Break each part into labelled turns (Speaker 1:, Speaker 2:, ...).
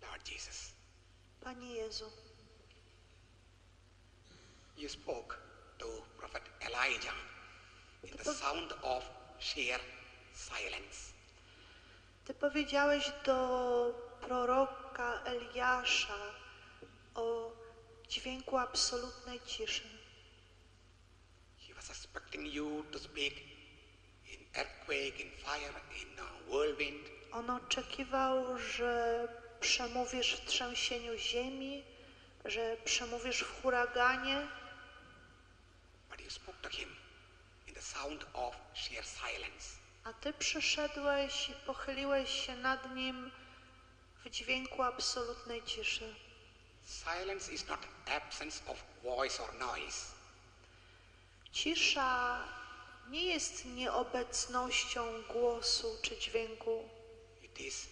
Speaker 1: Lord Jesus,
Speaker 2: Panie Jezu,
Speaker 1: you spoke to Prophet Elijah in the sound of sheer silence.
Speaker 2: Ty powiedziałeś do proroka Eliasza o dźwięku absolutnej ciszy.
Speaker 1: He was expecting you to speak in earthquake, in fire, in whirlwind.
Speaker 2: On oczekiwał, że przemówisz w trzęsieniu ziemi, że przemówisz w huraganie,
Speaker 1: But you spoke to him in the sound of sheer silence.
Speaker 2: a Ty przyszedłeś i pochyliłeś się nad nim w dźwięku absolutnej ciszy.
Speaker 1: Silence is not absence of voice or noise.
Speaker 2: Cisza nie jest nieobecnością głosu czy dźwięku.
Speaker 1: It is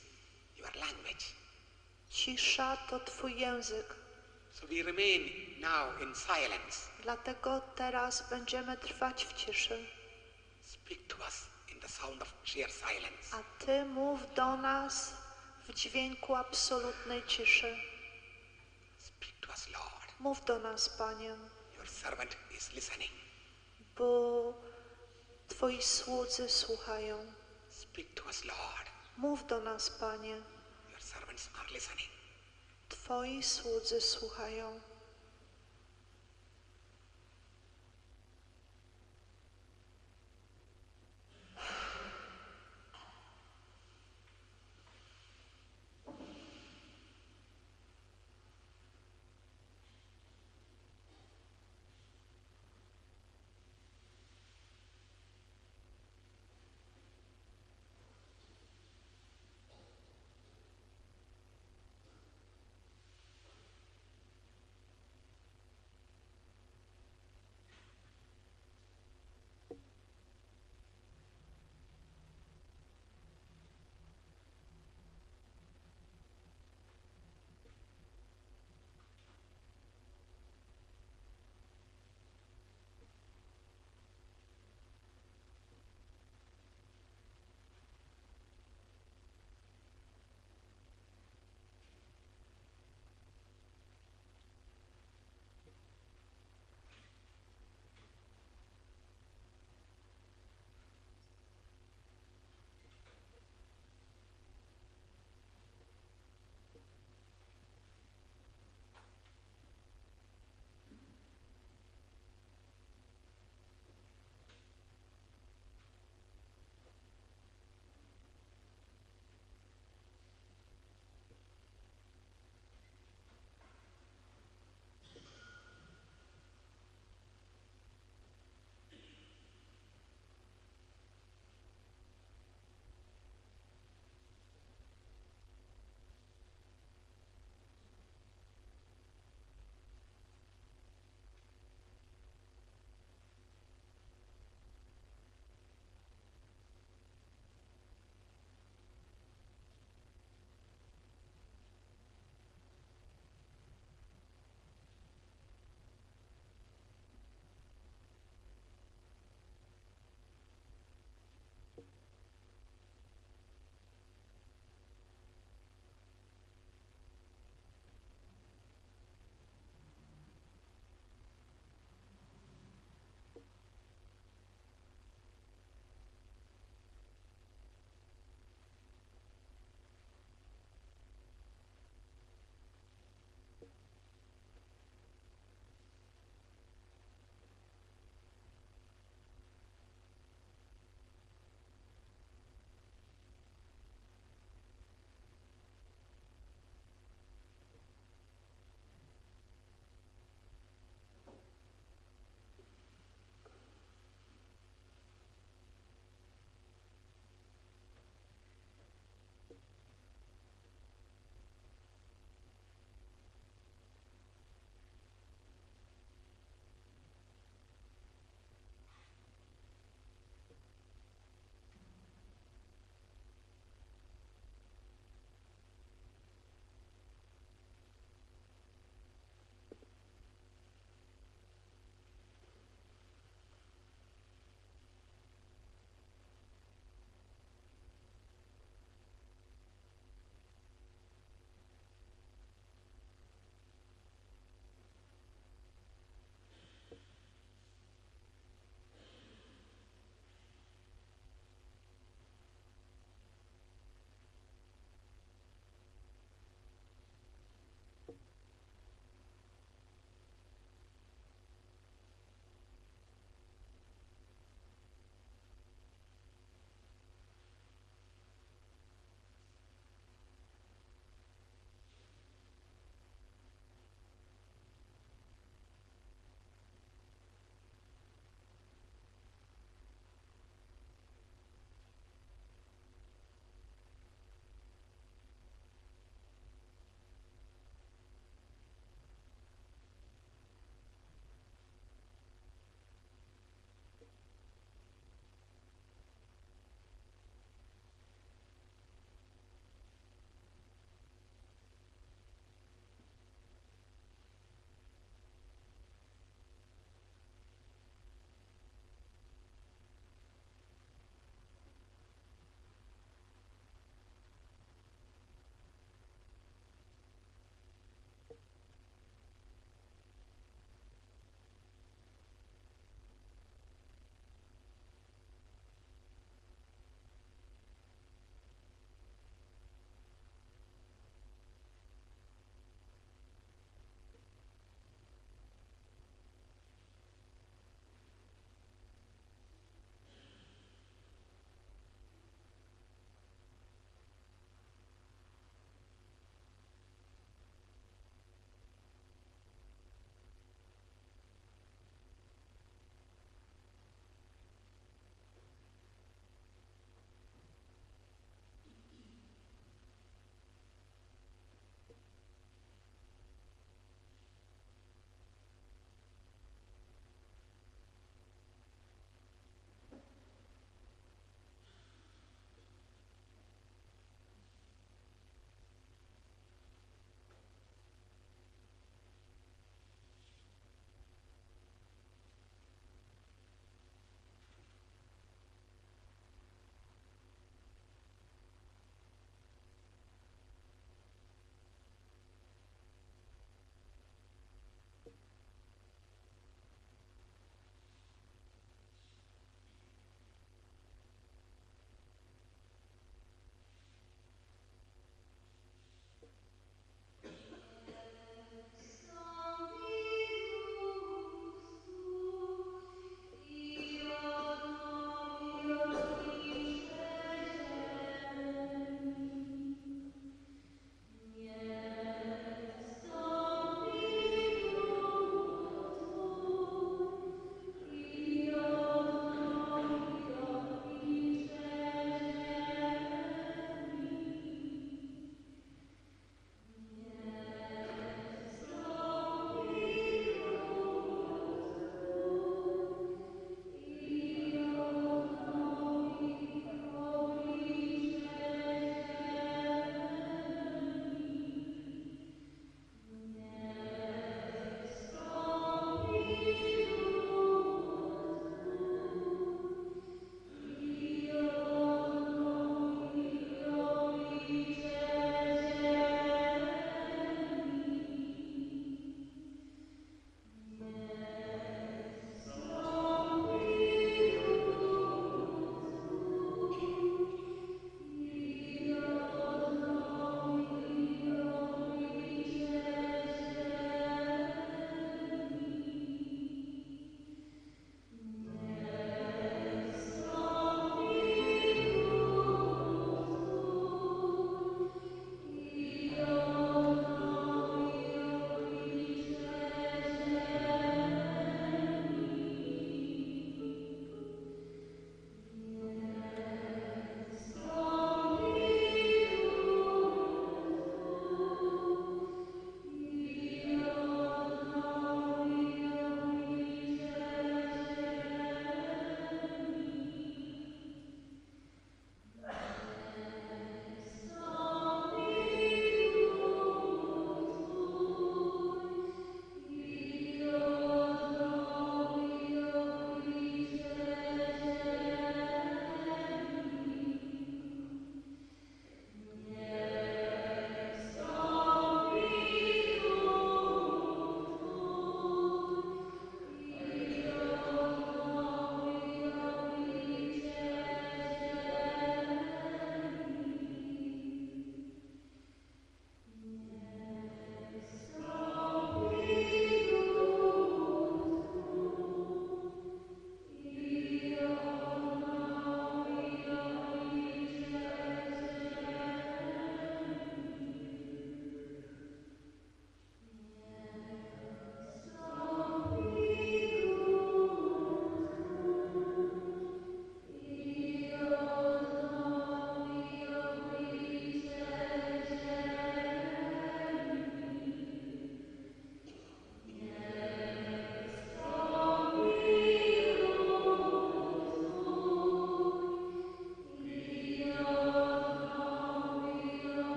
Speaker 1: your language.
Speaker 2: Cisza to Twój język.
Speaker 1: So we remain now in silence.
Speaker 2: Dlatego teraz będziemy trwać w ciszy.
Speaker 1: Speak to us in the sound of sheer silence.
Speaker 2: A Ty mów do nas w dźwięku absolutnej ciszy.
Speaker 1: Speak to us, Lord.
Speaker 2: Mów do nas, Panie,
Speaker 1: Your servant is listening.
Speaker 2: bo Twoi słudzy słuchają.
Speaker 1: Speak to us, Lord.
Speaker 2: Mów do nas, Panie,
Speaker 1: Your servants are listening.
Speaker 2: Twoi słudzy słuchają.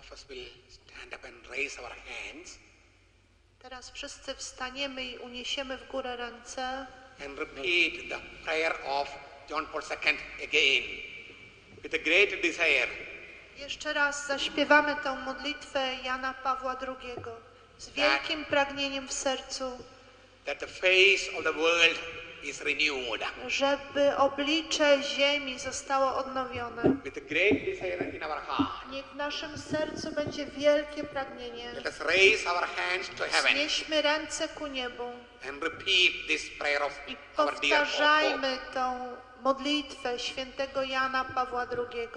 Speaker 1: of us will stand up and raise our hands
Speaker 2: Teraz wszyscy wstaniemy i uniesiemy w górę ręce
Speaker 1: and repeat the prayer of John Paul II again with a great desire.
Speaker 2: Jeszcze raz zaśpiewamy tę modlitwę Jana Pawła II z wielkim pragnieniem w sercu,
Speaker 1: That the face of the world is renewed.
Speaker 2: żeby oblicze ziemi zostało odnowione.
Speaker 1: With a great desire in our heart.
Speaker 2: Niech w naszym sercu będzie wielkie pragnienie.
Speaker 1: Let us raise our hands to heaven
Speaker 2: Znieśmy ręce ku niebu
Speaker 1: and repeat this prayer of
Speaker 2: i
Speaker 1: our dear Pope.
Speaker 2: powtarzajmy tą modlitwę świętego Jana Pawła II.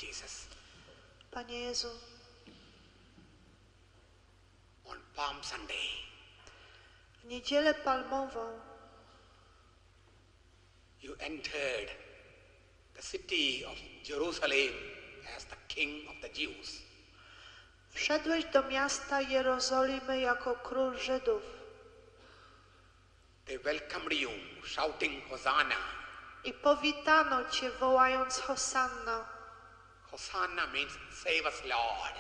Speaker 1: Jesus.
Speaker 2: Panie Jezu,
Speaker 1: On Palm Sunday,
Speaker 2: w niedzielę palmową
Speaker 1: you entered the city of Jerusalem as the king of the Jews.
Speaker 2: Wszedłeś do miasta Jerozolimy jako król Żydów
Speaker 1: They welcomed you, shouting Hosanna.
Speaker 2: i powitano Cię wołając Hosanna.
Speaker 1: Hosanna means save us, Lord.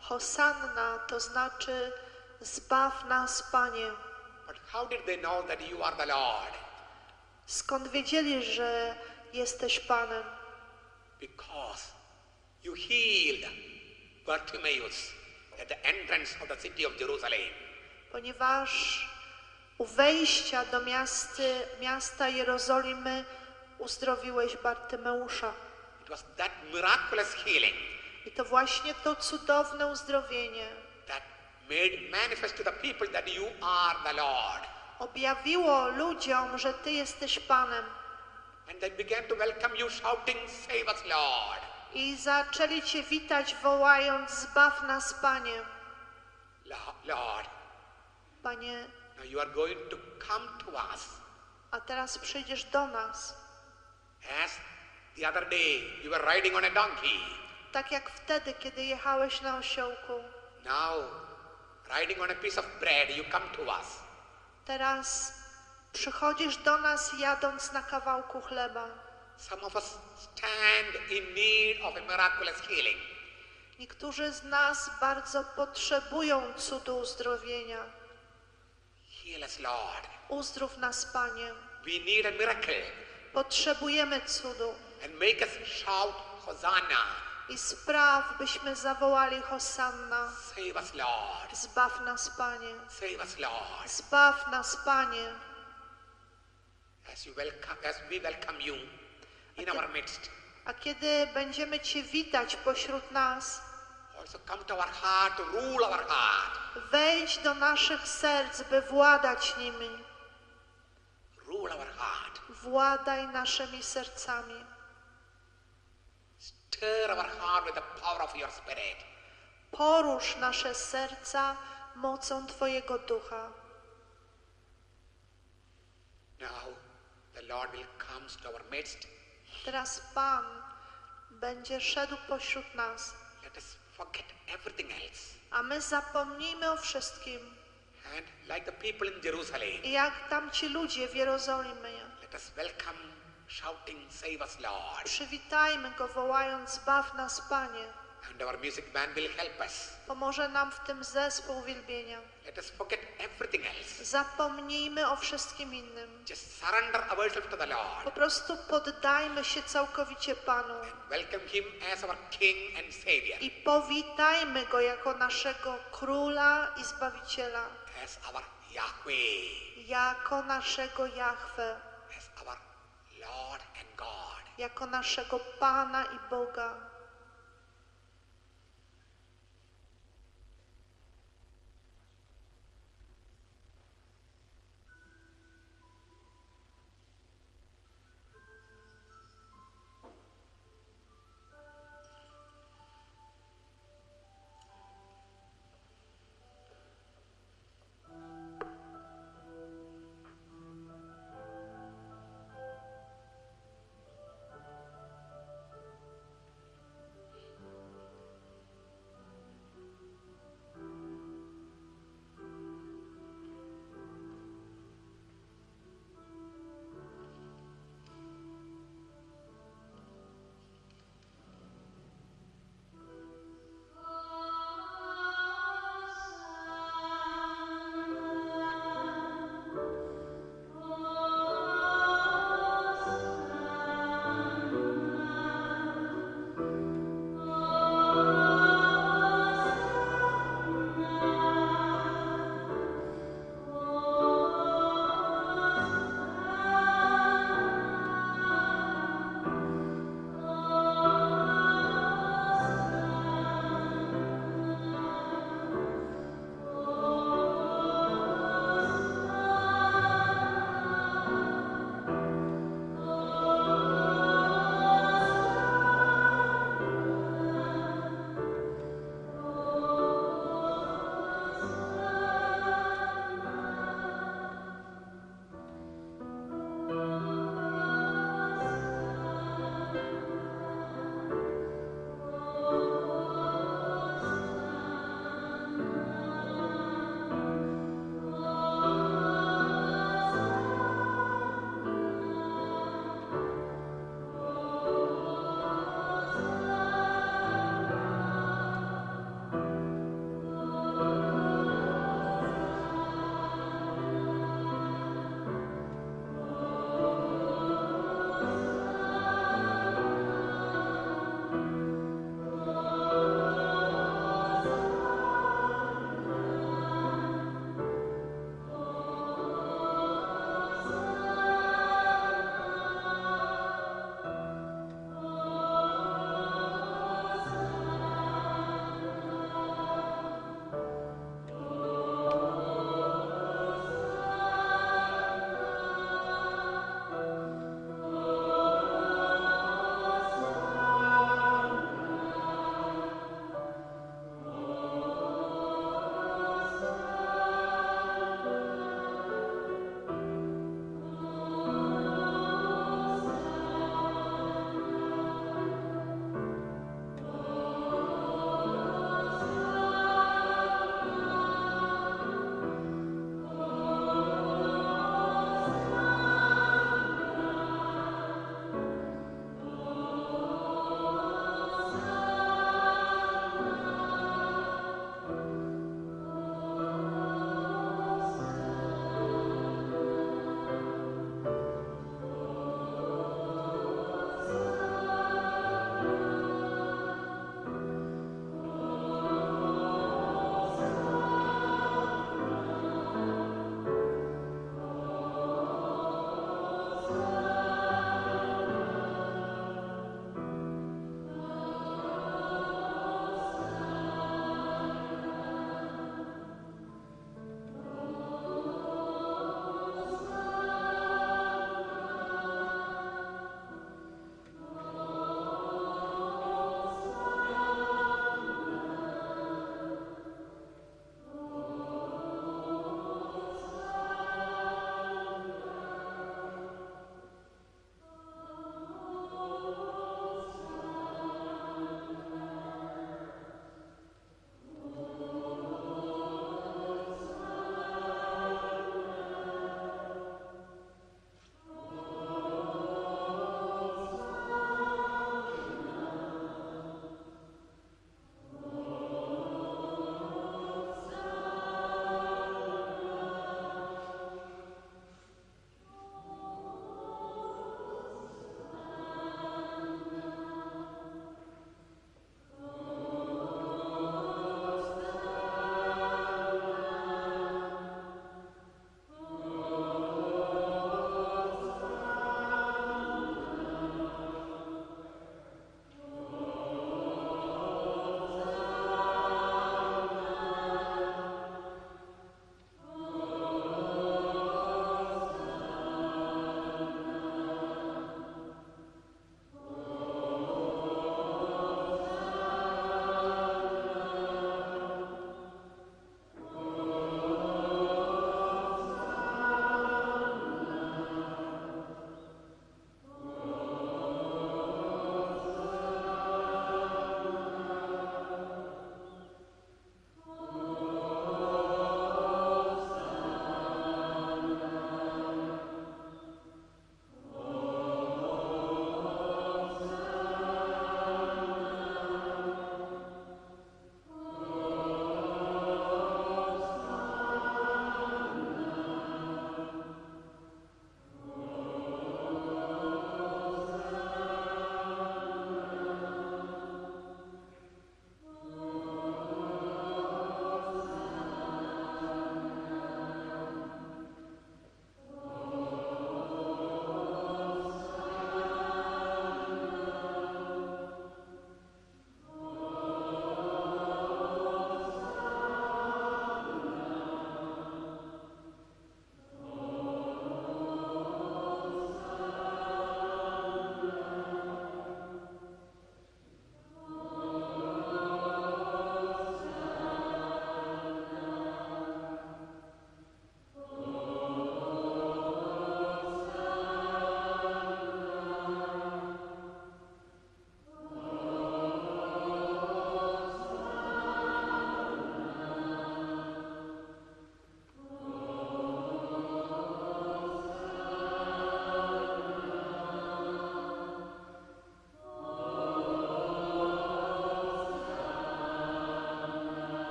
Speaker 2: Hosanna to znaczy zbaw nas, Panie.
Speaker 1: But how did they know that you are the Lord?
Speaker 2: Skąd wiedzieli, że jesteś Panem?
Speaker 1: Because you healed Bartimaeus at the entrance of the city of Jerusalem.
Speaker 2: Ponieważ u wejścia do miasta Jerozolimy uzdrowiłeś Bartymeusza.
Speaker 1: It was that miraculous healing
Speaker 2: I to właśnie to cudowne uzdrowienie
Speaker 1: that made manifest to the people that you are the Lord.
Speaker 2: objawiło ludziom, że Ty jesteś Panem.
Speaker 1: And they began to welcome you, shouting, save us, Lord.
Speaker 2: I zaczęli Cię witać, wołając, zbaw nas, Panie.
Speaker 1: Lord,
Speaker 2: Panie,
Speaker 1: now you are going to come to us.
Speaker 2: a teraz przyjdziesz do nas.
Speaker 1: As the other day you were riding on a donkey.
Speaker 2: Tak jak wtedy, kiedy jechałeś na osiołku.
Speaker 1: Now, riding on a piece of bread, you come to us.
Speaker 2: Teraz przychodzisz do nas, jadąc na kawałku chleba.
Speaker 1: Some of us stand in need of a miraculous healing.
Speaker 2: Niektórzy z nas bardzo potrzebują cudu uzdrowienia.
Speaker 1: Heal us, Lord.
Speaker 2: Uzdrów nas, Panie.
Speaker 1: We need a miracle.
Speaker 2: Potrzebujemy cudu.
Speaker 1: And make us shout, Hosanna.
Speaker 2: I spraw, byśmy zawołali Hosanna.
Speaker 1: Save us, Lord.
Speaker 2: Zbaw nas, Panie.
Speaker 1: Save us, Lord.
Speaker 2: Zbaw nas, Panie.
Speaker 1: As we welcome you in our midst.
Speaker 2: A kiedy będziemy Cię witać pośród nas,
Speaker 1: Also come to our heart, to rule our heart.
Speaker 2: wejdź do naszych serc, by władać nimi.
Speaker 1: Rule our heart.
Speaker 2: Władaj naszymi sercami.
Speaker 1: Stir our heart with the power of your spirit.
Speaker 2: Porusz nasze serca mocą Twojego Ducha.
Speaker 1: Now the Lord will come to our midst.
Speaker 2: Teraz Pan będzie szedł pośród nas,
Speaker 1: Let us forget everything else.
Speaker 2: a my zapomnijmy o wszystkim.
Speaker 1: And like the people in Jerusalem,
Speaker 2: I jak tamci ludzie w Jerozolimie,
Speaker 1: let us welcome, shouting, save us, Lord.
Speaker 2: przywitajmy Go wołając, zbaw nas, Panie.
Speaker 1: And our music band will help us.
Speaker 2: Pomoże nam w tym zespół uwielbienia.
Speaker 1: Let us forget everything else.
Speaker 2: Zapomnijmy o wszystkim innym.
Speaker 1: Just surrender ourselves to the
Speaker 2: Po
Speaker 1: Lord.
Speaker 2: prostu poddajmy się całkowicie Panu
Speaker 1: Welcome Him as our King and Savior.
Speaker 2: i powitajmy Go jako naszego Króla i Zbawiciela,
Speaker 1: As our Yahweh.
Speaker 2: jako naszego Jahwe,
Speaker 1: As our Lord and God.
Speaker 2: jako naszego Pana i Boga.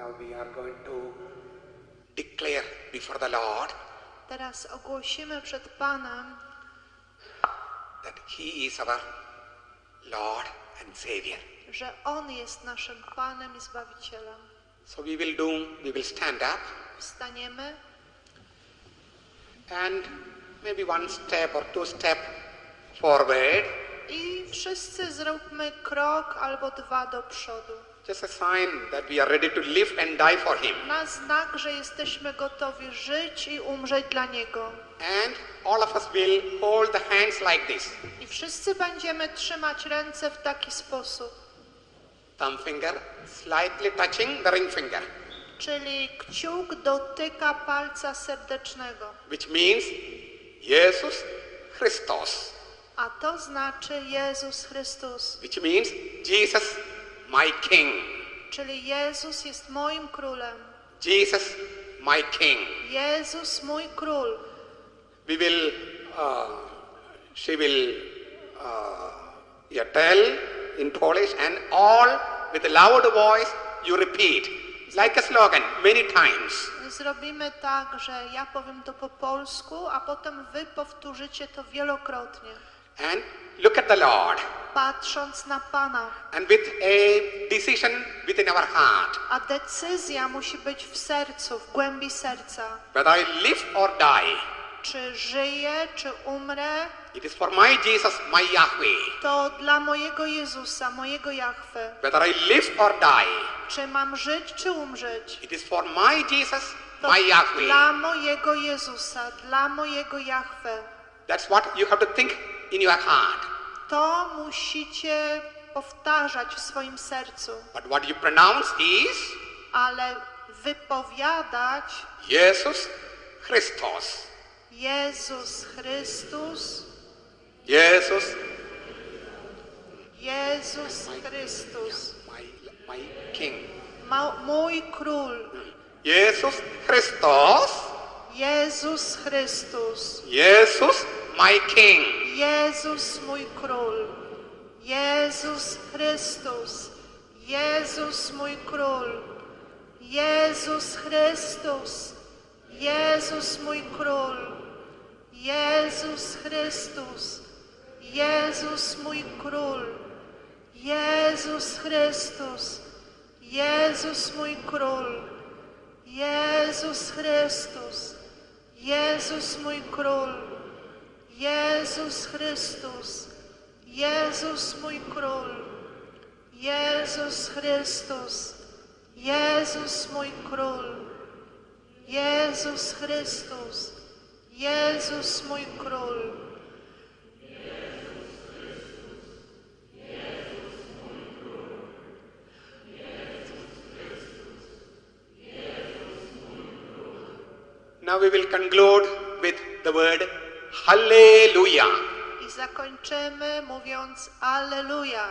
Speaker 1: Now we are going to declare before the Lord
Speaker 2: Teraz ogłosimy przed Panem,
Speaker 1: that He is our Lord and Savior.
Speaker 2: że On jest naszym Panem i Zbawicielem.
Speaker 1: So we will stand up
Speaker 2: Wstaniemy
Speaker 1: and maybe one step or two step forward.
Speaker 2: i wszyscy zróbmy krok albo dwa do przodu.
Speaker 1: Just a sign that we are ready to live and die for Him.
Speaker 2: Na znak, że jesteśmy gotowi żyć i umrzeć dla Niego.
Speaker 1: And all of us will hold the hands like this.
Speaker 2: I wszyscy będziemy trzymać ręce w taki sposób.
Speaker 1: Thumb finger slightly touching the ring finger,
Speaker 2: Czyli kciuk dotyka palca serdecznego.
Speaker 1: which means Jesus Christos,
Speaker 2: A to znaczy Jezus Chrystus.
Speaker 1: which means Jesus my King.
Speaker 2: Czyli Jezus jest moim królem.
Speaker 1: Jesus my King.
Speaker 2: Jezus mój król.
Speaker 1: We will, she will tell in Polish, and all with a loud voice you repeat, like a slogan, many times.
Speaker 2: Zrobimy tak, że ja powiem to po polsku, a potem wy powtórzycie to wielokrotnie.
Speaker 1: And look at the Lord.
Speaker 2: Patrząc na Pana.
Speaker 1: And with a decision within our heart,
Speaker 2: A decyzja musi być w sercu, w głębi serca.
Speaker 1: whether I live or die,
Speaker 2: Czy żyję, czy umrę,
Speaker 1: it is for my Jesus, my Yahweh.
Speaker 2: to dla mojego Jezusa, mojego Jahwe.
Speaker 1: Whether I live or die,
Speaker 2: Czy mam żyć, czy umrzeć?
Speaker 1: it is for my Jesus,
Speaker 2: To
Speaker 1: my Yahweh.
Speaker 2: dla mojego Jezusa, dla mojego Jahwe.
Speaker 1: That's what you have to think in your heart.
Speaker 2: To musicie powtarzać w swoim sercu,
Speaker 1: But what you pronounce is
Speaker 2: ale wypowiadać
Speaker 1: Jesus Christos.
Speaker 2: Jezus Chrystus,
Speaker 1: Jesus,
Speaker 2: Jezus Chrystus,
Speaker 1: my King.
Speaker 2: mój król,
Speaker 1: Jesus Christos.
Speaker 2: Jezus Chrystus,
Speaker 1: Jesus, my King.
Speaker 2: Jezus mój król, Jezus Chrystus, Jezus mój król, Jezus Chrystus, Jezus mój król, Jezus Chrystus, Jezus mój król, Jezus Chrystus, Jezus mój król, Jezus Chrystus, Jezus mój król, Jezus Chrystus, Jezus mój król, Jezus Chrystus, Jezus mój król, Jezus Chrystus, Jezus mój król.
Speaker 1: Now we will conclude with the word Hallelujah.
Speaker 2: I zakończymy mówiąc Alleluja.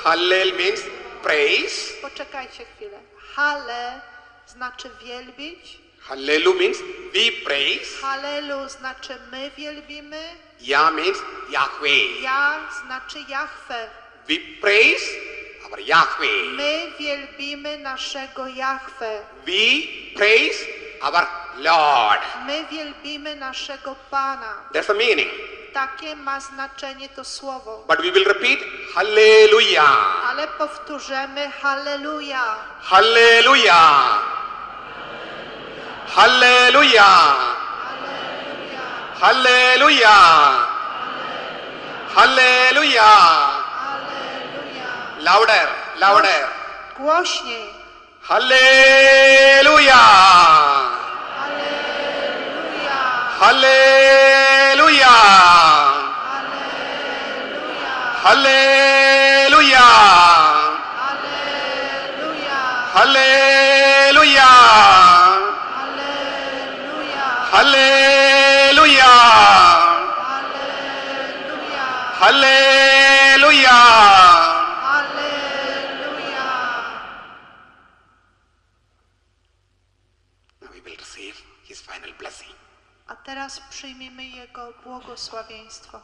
Speaker 1: Hallel means praise.
Speaker 2: Poczekajcie chwilę. Halle znaczy wielbić.
Speaker 1: Hallelu means we praise.
Speaker 2: Hallelu znaczy my wielbimy.
Speaker 1: Yah means Yahweh.
Speaker 2: Ja znaczy Jahwe.
Speaker 1: We praise our Yahweh.
Speaker 2: My wielbimy naszego Jahwe.
Speaker 1: We praise our Lord.
Speaker 2: My wielbimy naszego Pana.
Speaker 1: That's the meaning.
Speaker 2: Takie ma znaczenie to słowo.
Speaker 1: But we will repeat Hallelujah.
Speaker 2: Ale powtórzymy Halleluja.
Speaker 1: Hallelujah. Hallelujah.
Speaker 2: Halleluja.
Speaker 1: Hallelujah. Hallelujah.
Speaker 2: Halleluja.
Speaker 1: Louder, louder.
Speaker 2: Głośniej.
Speaker 1: Hallelujah.
Speaker 2: Halleluja.
Speaker 1: Hallelujah.
Speaker 2: Halleluja.
Speaker 1: Hallelujah.
Speaker 2: Halleluja.
Speaker 1: Hallelujah.
Speaker 2: Halleluja.
Speaker 1: Hallelujah.
Speaker 2: Halleluja.
Speaker 1: Hallelujah.
Speaker 2: Halleluja.
Speaker 1: Now we will receive his final blessing.
Speaker 2: A teraz przyjmijmy Jego błogosławieństwo.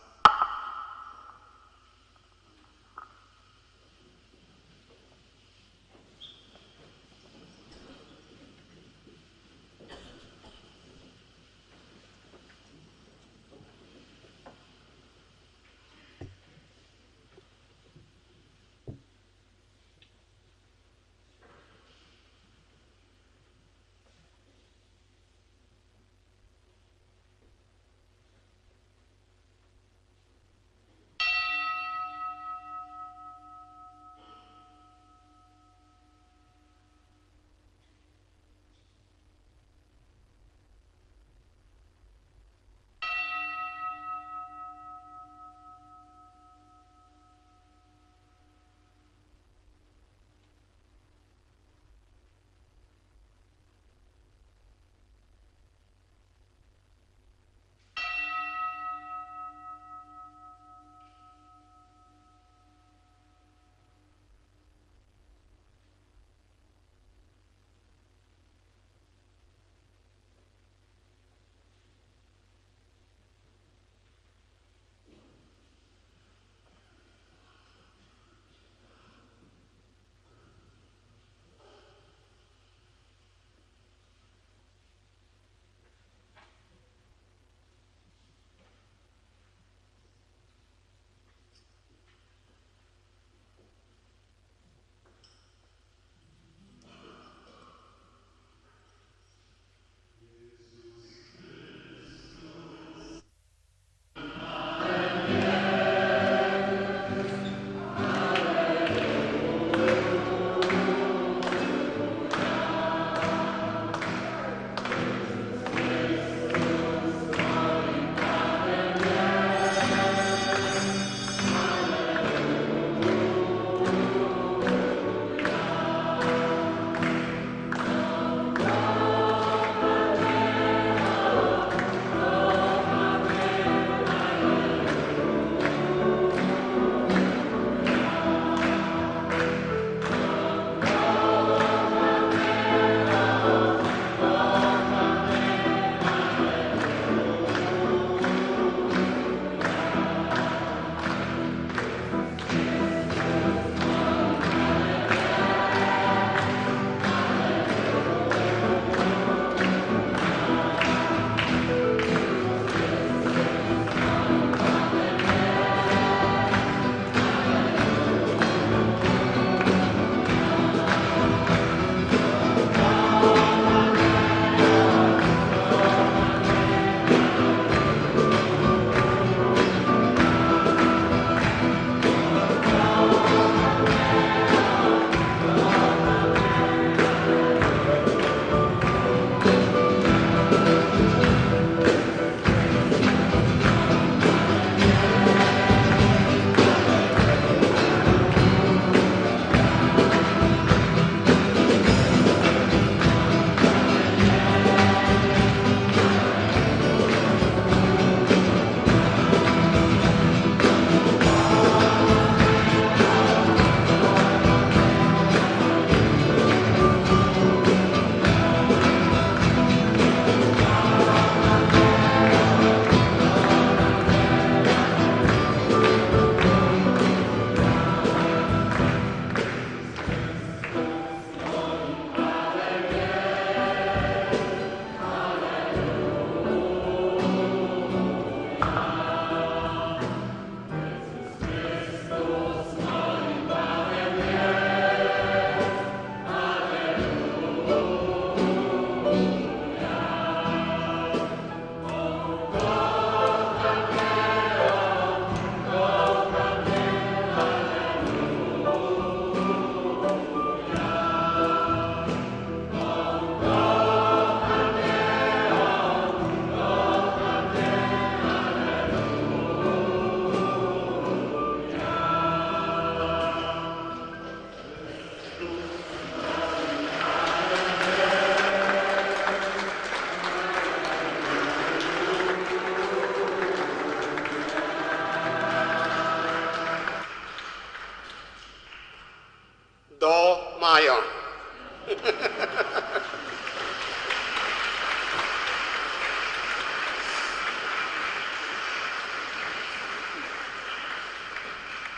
Speaker 1: mają.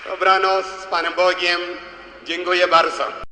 Speaker 1: Dobranoc z Panem Bogiem. Dziękuję bardzo.